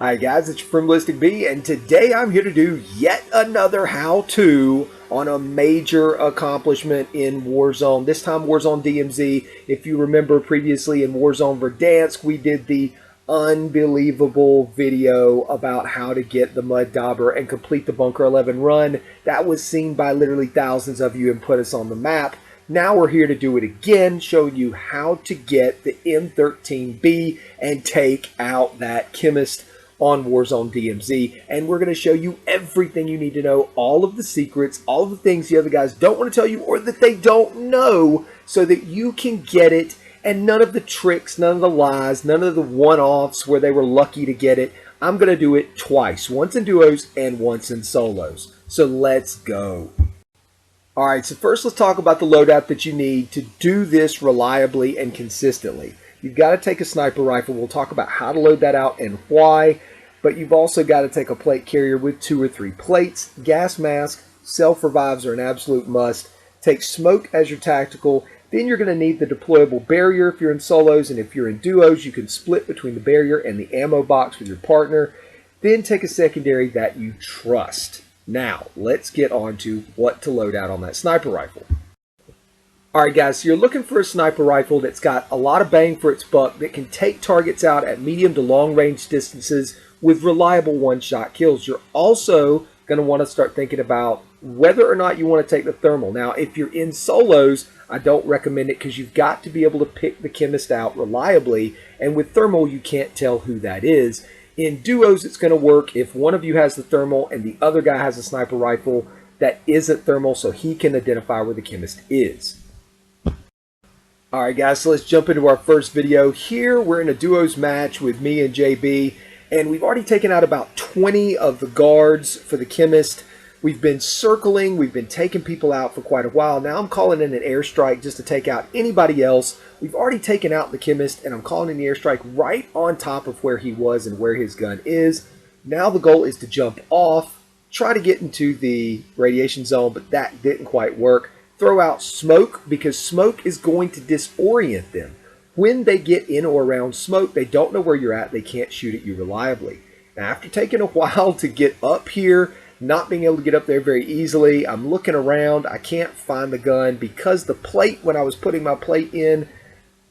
Hi guys, it's your friend Ballistic B, and today I'm here to do yet another how-to on a major accomplishment in Warzone. This time Warzone DMZ. If you remember previously in Warzone Verdansk, we did the unbelievable video about how to get the Mud Dauber and complete the Bunker 11 run. That was seen by literally thousands of you and put us on the map. Now we're here to do it again, showing you how to get the M13b and take out that chemist on Warzone DMZ, and we're going to show you everything you need to know, all of the secrets, all of the things the other guys don't want to tell you or that they don't know, so that you can get it, and none of the tricks, none of the lies, none of the one-offs where they were lucky to get it. I'm going to do it twice, once in duos and once in solos. So let's go. Alright, so first let's talk about the loadout that you need to do this reliably and consistently. You've got to take a sniper rifle. We'll talk about how to load that out and why. But you've also got to take a plate carrier with 2 or 3 plates. Gas mask, self-revives are an absolute must. Take smoke as your tactical. Then you're going to need the deployable barrier if you're in solos. And if you're in duos, you can split between the barrier and the ammo box with your partner. Then take a secondary that you trust. Now, let's get on to what to load out on that sniper rifle. Alright guys, so you're looking for a sniper rifle that's got a lot of bang for its buck, that can take targets out at medium to long range distances with reliable one-shot kills. You're also going to want to start thinking about whether or not you want to take the thermal. Now, if you're in solos, I don't recommend it because you've got to be able to pick the chemist out reliably, and with thermal you can't tell who that is. In duos, it's going to work if one of you has the thermal and the other guy has a sniper rifle that isn't thermal, so he can identify where the chemist is. Alright guys, so let's jump into our first video. Here we're in a duos match with me and JB, and we've already taken out about 20 of the guards for the chemist. We've been circling, we've been taking people out for quite a while. Now I'm calling in an airstrike just to take out anybody else. We've already taken out the chemist, and I'm calling in the airstrike right on top of where he was and where his gun is. Now the goal is to jump off, try to get into the radiation zone, but that didn't quite work. Throw out smoke, because smoke is going to disorient them. When they get in or around smoke, they don't know where you're at. They can't shoot at you reliably. Now, after taking a while to get up here, not being able to get up there very easily, I'm looking around. I can't find the gun because the plate, when I was putting my plate in,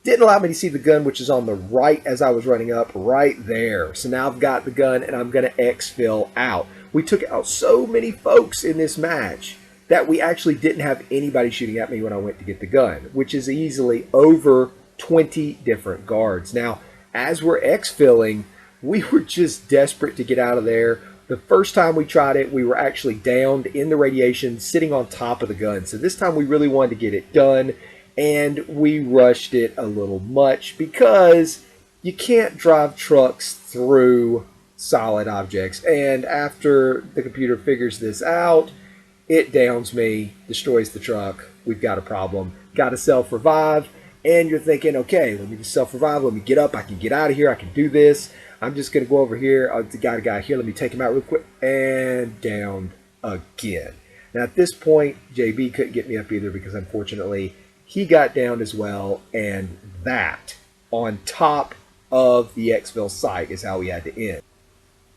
didn't allow me to see the gun, which is on the right as I was running up, right there. So now I've got the gun, and I'm going to Xfil out. We took out so many folks in this match that we actually didn't have anybody shooting at me when I went to get the gun, which is easily over 20 different guards. Now, as we're Xfilling, we were just desperate to get out of there. The first time we tried it, we were actually downed in the radiation, sitting on top of the gun. So this time we really wanted to get it done, and we rushed it a little much because you can't drive trucks through solid objects. And after the computer figures this out, it downs me, destroys the truck. We've got a problem. Got to self-revive. And you're thinking, okay, let me just self-revive. Let me get up. I can get out of here. I can do this. I'm just going to go over here. I've got a guy here. Let me take him out real quick. And down again. Now, at this point, JB couldn't get me up either because, unfortunately, he got downed as well. And that, on top of the Xfil site, is how we had to end.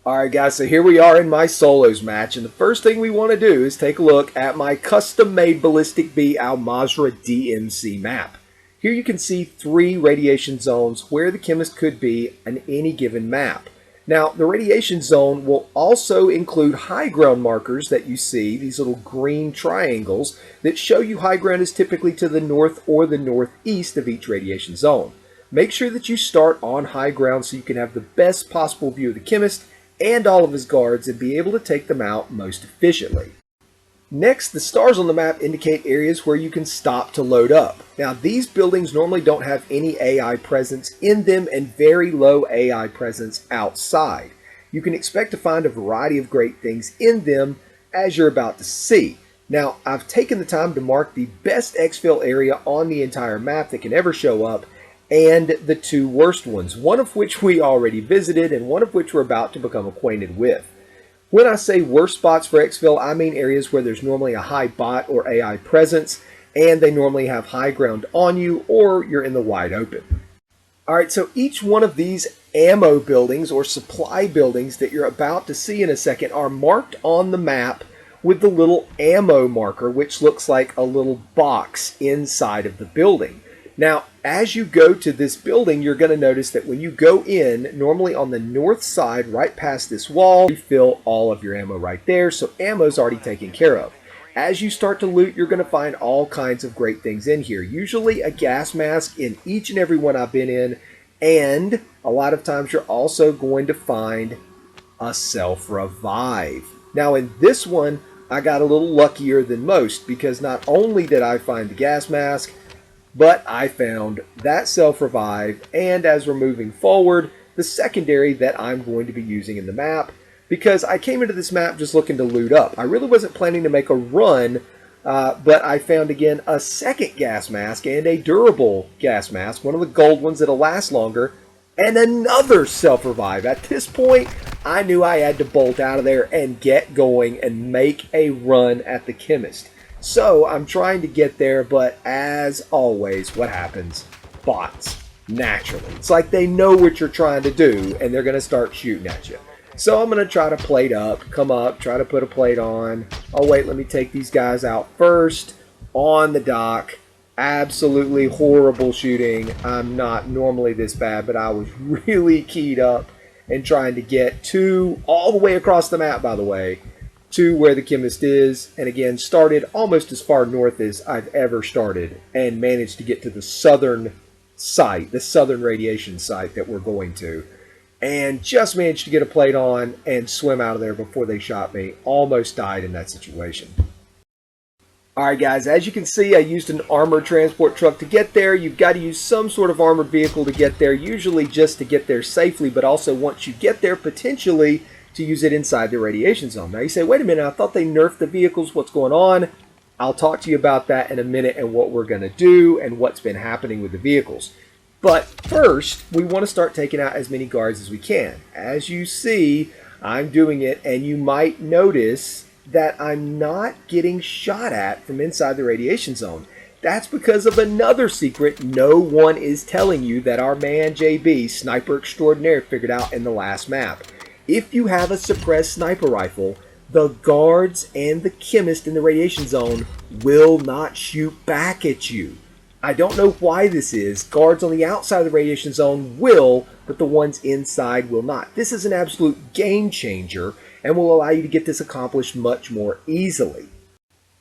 Alright guys, so here we are in my solos match, and the first thing we want to do is take a look at my custom-made Ballistic B Al Mazrah DMZ map. Here you can see 3 radiation zones where the chemist could be on any given map. Now, the radiation zone will also include high ground markers that you see, these little green triangles that show you high ground is typically to the north or the northeast of each radiation zone. Make sure that you start on high ground so you can have the best possible view of the chemist and all of his guards and be able to take them out most efficiently. Next, the stars on the map indicate areas where you can stop to load up. Now, these buildings normally don't have any AI presence in them and very low AI presence outside. You can expect to find a variety of great things in them, as you're about to see. Now, I've taken the time to mark the best Xfil area on the entire map that can ever show up, and the 2 worst ones, one of which we already visited and one of which we're about to become acquainted with. When I say worst spots for Xfil, I mean areas where there's normally a high bot or AI presence, and they normally have high ground on you, or you're in the wide open. Alright, so each one of these ammo buildings or supply buildings that you're about to see in a second are marked on the map with the little ammo marker, which looks like a little box inside of the building. Now, as you go to this building, you're going to notice that when you go in, normally on the north side, right past this wall, you fill all of your ammo right there, so ammo's already taken care of. As you start to loot, you're going to find all kinds of great things in here. Usually a gas mask in each and every one I've been in, and a lot of times you're also going to find a self-revive. Now in this one, I got a little luckier than most because not only did I find the gas mask, but I found that self-revive, and as we're moving forward, the secondary that I'm going to be using in the map, because I came into this map just looking to loot up. I really wasn't planning to make a run, but I found again a second gas mask and a durable gas mask, one of the gold ones that'll last longer, and another self-revive. At this point, I knew I had to bolt out of there and get going and make a run at the chemist. So I'm trying to get there, but as always, what happens? Bots. Naturally. It's like they know what you're trying to do, and they're going to start shooting at you. So I'm going to try to plate up, come up, try to put a plate on. Oh wait, let me take these guys out first. On the dock. Absolutely horrible shooting. I'm not normally this bad, but I was really keyed up and trying to get to, all the way across the map by the way, to where the chemist is, and again started almost as far north as I've ever started and managed to get to the southern site, the southern radiation site that we're going to, and just managed to get a plate on and swim out of there before they shot me. Almost died in that situation. Alright guys, as you can see, I used an armored transport truck to get there. You've got to use some sort of armored vehicle to get there, usually just to get there safely, but also once you get there, potentially to use it inside the radiation zone. Now you say, wait a minute, I thought they nerfed the vehicles. What's going on? I'll talk to you about that in a minute and what we're going to do and what's been happening with the vehicles. But first, we want to start taking out as many guards as we can. As you see, I'm doing it, and you might notice that I'm not getting shot at from inside the radiation zone. That's because of another secret no one is telling you that our man JB, Sniper Extraordinaire, figured out in the last map. If you have a suppressed sniper rifle, the guards and the chemist in the radiation zone will not shoot back at you. I don't know why this is. Guards on the outside of the radiation zone will, but the ones inside will not. This is an absolute game changer and will allow you to get this accomplished much more easily.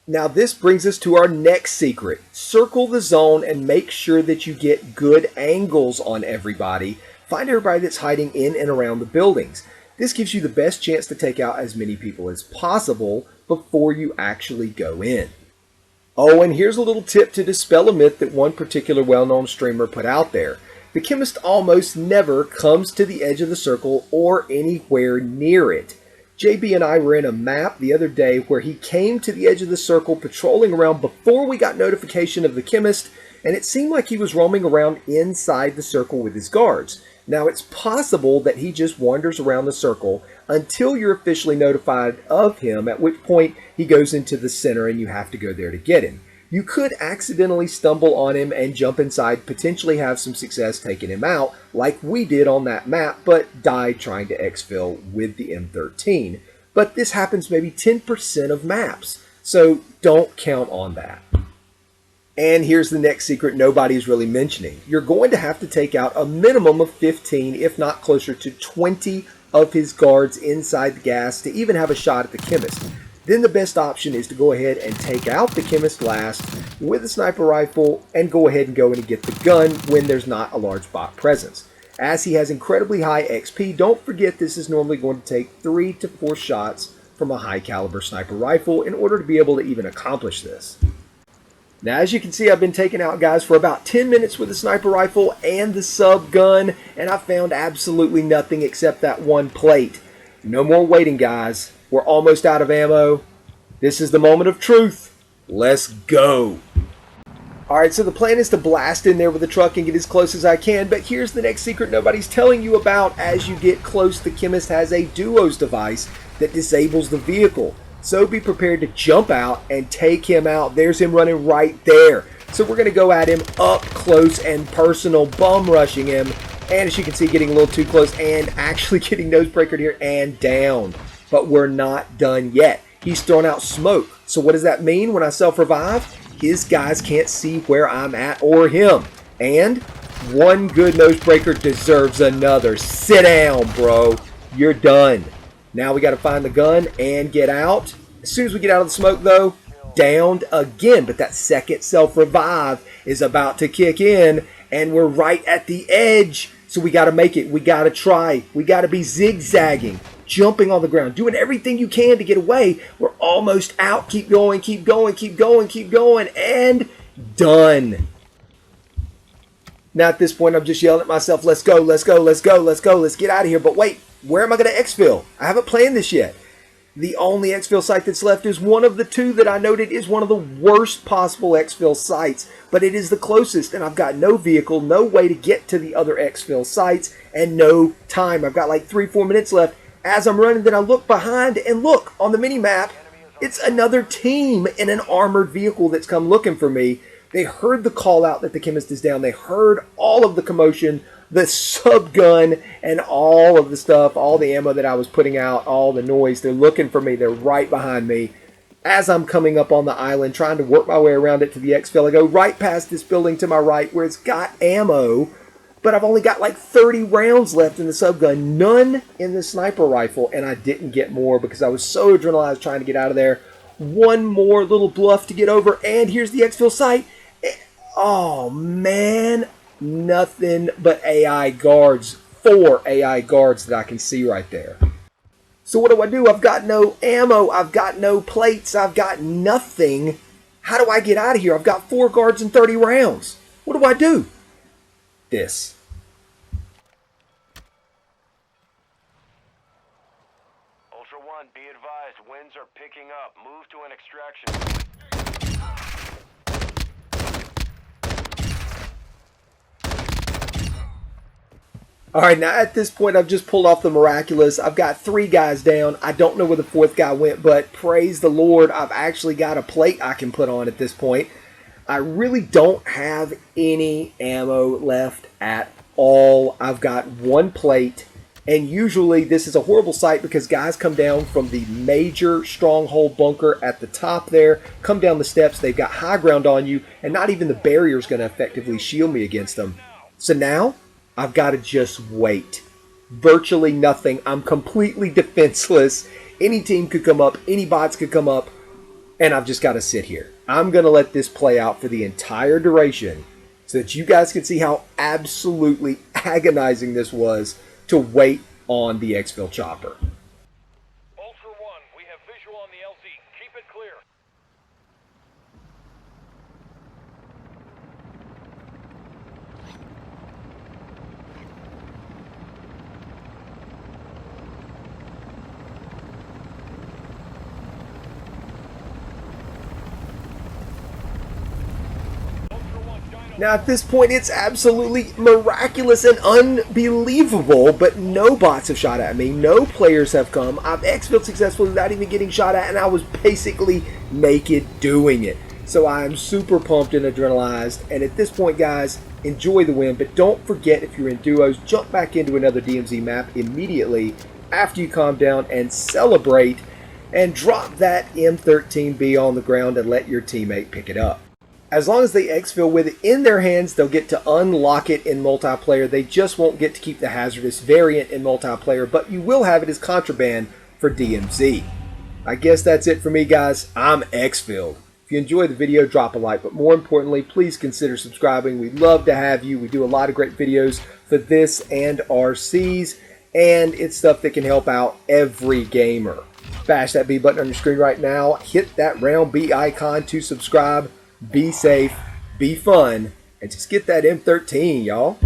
Now this brings us to our next secret. Circle the zone and make sure that you get good angles on everybody. Find everybody that's hiding in and around the buildings. This gives you the best chance to take out as many people as possible before you actually go in. Oh, and here's a little tip to dispel a myth that one particular well-known streamer put out there. The chemist almost never comes to the edge of the circle or anywhere near it. JB and I were in a map the other day where he came to the edge of the circle patrolling around before we got notification of the chemist, and it seemed like he was roaming around inside the circle with his guards. Now it's possible that he just wanders around the circle until you're officially notified of him, at which point he goes into the center and you have to go there to get him. You could accidentally stumble on him and jump inside, potentially have some success taking him out, like we did on that map, but died trying to Xfil with the M13. But this happens maybe 10% of maps, so don't count on that. And here's the next secret nobody's really mentioning. You're going to have to take out a minimum of 15, if not closer to 20 of his guards inside the gas to even have a shot at the chemist. Then the best option is to go ahead and take out the chemist last with a sniper rifle and go ahead and go in and get the gun when there's not a large bot presence. As he has incredibly high XP, don't forget this is normally going to take 3 to 4 shots from a high caliber sniper rifle in order to be able to even accomplish this. Now, as you can see, I've been taking out guys for about 10 minutes with the sniper rifle and the sub gun, and I found absolutely nothing except that one plate. No more waiting, guys. We're almost out of ammo. This is the moment of truth. Let's go. Alright, so the plan is to blast in there with the truck and get as close as I can, but here's the next secret nobody's telling you about. As you get close, the chemist has a duos device that disables the vehicle. So be prepared to jump out and take him out. There's him running right there. So we're going to go at him up close and personal, bum rushing him And as you can see, getting a little too close and actually getting nose breakered here and down. But we're not done yet. He's throwing out smoke. So what does that mean when I self-revive? His guys can't see where I'm at or him. And one good nose breaker deserves another. Sit down, bro. You're done. Now we got to find the gun and get out. As soon as we get out of the smoke, though, downed again. But that second self-revive is about to kick in. And we're right at the edge. So we got to make it. We got to try. We got to be zigzagging, jumping on the ground, doing everything you can to get away. We're almost out. Keep going, keep going, keep going, keep going. And done. Now at this point, I'm just yelling at myself, let's go, let's go, let's go, let's go. Let's get out of here. But wait, where am I going to exfil? I haven't planned this yet. The only exfil site that's left is one of the two that I noted is one of the worst possible exfil sites, but it is the closest, and I've got no vehicle, no way to get to the other exfil sites, and no time. I've got like 3-4 minutes left. As I'm running, then I look behind, and look, on the mini-map, it's another team in an armored vehicle that's come looking for me. They heard the call out that the chemist is down. They heard all of the commotion, the subgun, and all of the stuff, all the ammo that I was putting out, all the noise. They're looking for me. They're right behind me. As I'm coming up on the island, trying to work my way around it to the exfil, I go right past this building to my right where it's got ammo, but I've only got like 30 rounds left in the subgun, none in the sniper rifle, and I didn't get more because I was so adrenalized trying to get out of there. One more little bluff to get over, and here's the exfil site. Oh, man. Nothing but AI guards. 4 AI guards that I can see right there. So what do? I've got no ammo. I've got no plates. I've got nothing. How do I get out of here? I've got 4 guards and 30 rounds. What do I do? This. Ultra One, be advised, winds are picking up. Move to an extraction. All right, now at this point, I've just pulled off the miraculous. I've got 3 guys down. I don't know where the 4th guy went, but praise the Lord, I've actually got a plate I can put on at this point. I really don't have any ammo left at all. I've got 1 plate, and usually this is a horrible sight because guys come down from the major stronghold bunker at the top there, come down the steps, they've got high ground on you, and not even the barrier is going to effectively shield me against them. So now, I've got to just wait. Virtually nothing. I'm completely defenseless. Any team could come up. Any bots could come up. And I've just got to sit here. I'm going to let this play out for the entire duration so that you guys can see how absolutely agonizing this was to wait on the Xfil chopper. Ultra One, we have visual on the LZ. Keep it clear. Now at this point, it's absolutely miraculous and unbelievable, but no bots have shot at me. No players have come. I've exfilled successfully without even getting shot at, and I was basically naked doing it. So I'm super pumped and adrenalized. And at this point, guys, enjoy the win, but don't forget, if you're in duos, jump back into another DMZ map immediately after you calm down and celebrate, and drop that M13b on the ground and let your teammate pick it up. As long as they exfil with it in their hands, they'll get to unlock it in multiplayer. They just won't get to keep the hazardous variant in multiplayer, but you will have it as contraband for DMZ. I guess that's it for me, guys. I'm exfilled. If you enjoyed the video, drop a like, but more importantly, please consider subscribing. We'd love to have you. We do a lot of great videos for this and RCs, and it's stuff that can help out every gamer. Bash that B button on your screen right now. Hit that round B icon to subscribe. Be safe, be fun, and just get that M13, y'all.